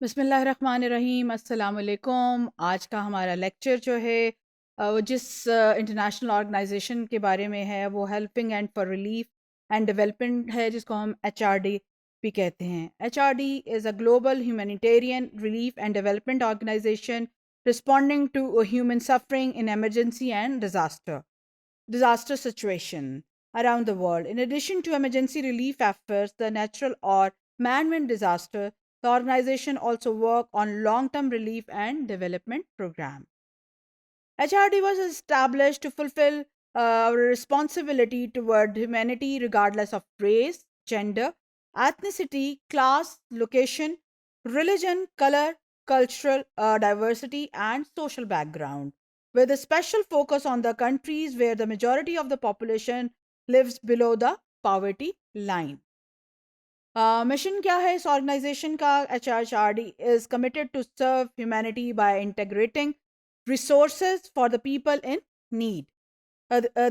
बिस्मिल्लाहिर्रहमानिर्रहीम, अस्सलाम वालेकुम। आज का हमारा लेक्चर जो है वो जिस इंटरनेशनल ऑर्गेनाइजेशन के बारे में है वो helping and for relief and development है, जिसको हम HRD भी कहते हैं। HRD is a global humanitarian relief and development organisation responding to human suffering in emergency and disaster situation around the world. In addition to emergency relief efforts, the natural or man-made disaster, the organization also work on long-term relief and development program. HRD was established to fulfill our responsibility toward humanity regardless of race, gender, ethnicity, class, location, religion, color, cultural diversity, and social background, with a special focus on the countries where the majority of the population lives below the poverty line. Mission क्या है इस organisation का? HRD is committed to serve humanity by integrating resources for the people in need.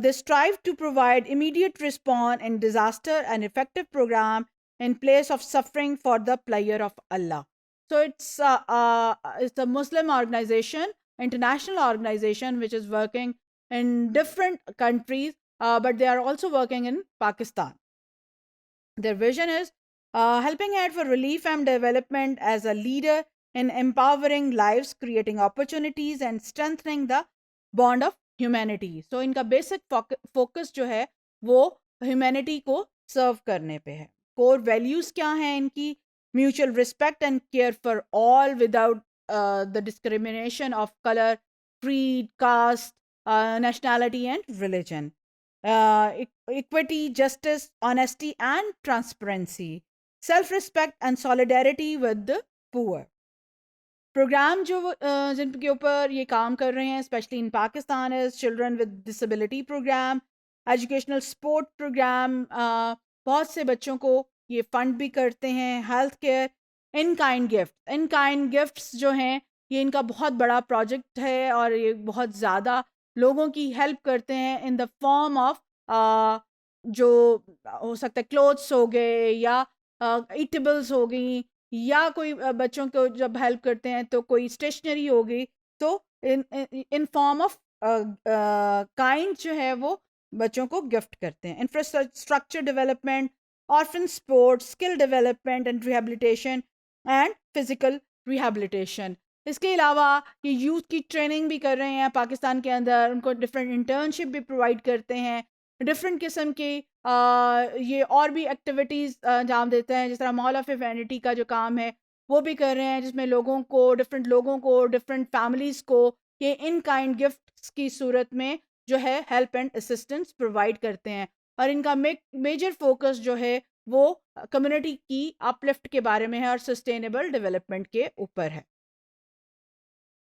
They strive to provide immediate response in disaster and effective program in place of suffering for the pleasure of Allah. So it's a Muslim organization, international organization, which is working in different countries, but they are also working in Pakistan. Their vision is helping out for relief and development as a leader in empowering lives, creating opportunities, and strengthening the bond of humanity. So इनका basic focus जो है वो humanity को serve करने पे है. Core values क्या हैं इनकी? Mutual respect and care for all without the discrimination of color, creed, caste, nationality, and religion. Equity, justice, honesty, and transparency, self respect, and solidarity with the poor. Programme जो जिनके ऊपर ये काम कर रहे हैं specially in Pakistan is children with disability programme, educational support programme, बहुत से बच्चों को ये फंड भी करते हैं, health care, in kind gifts जो हैं ये इनका बहुत बड़ा प्रोजेक्ट है और ये बहुत ज़्यादा लोगों की हेल्प करते हैं इन द फॉर्म ऑफ जो हो सकता है क्लोथ्स हो गए या ईटेबल्स हो गई, या कोई बच्चों को जब हेल्प करते हैं तो कोई स्टेशनरी हो गई, तो इन इन फॉर्म ऑफ काइंड जो है वो बच्चों को गिफ्ट करते हैं. Infrastructure development, orphan sport, skill development and rehabilitation and physical rehabilitation. इसके अलावा ये यूथ की ट्रेनिंग भी कर रहे हैं पाकिस्तान के अंदर, उनको डिफरेंट इंटर्नशिप भी प्रोवाइड करते हैं, डिफरेंट किस्म की ये और भी एक्टिविटीज़ अंजाम देते हैं, जिस तरह मॉल ऑफ ह्यूमैनिटी का जो काम है वो भी कर रहे हैं, जिसमें लोगों को डिफरेंट फैमिलीज़ को ये इन काइंड गिफ्ट्स की सूरत में जो है हेल्प एंड असिस्टेंस प्रोवाइड करते हैं. और इनका मेजर फोकस जो है वो कम्युनिटी की अपलिफ्ट के बारे में है और सस्टेनेबल डेवलपमेंट के ऊपर है.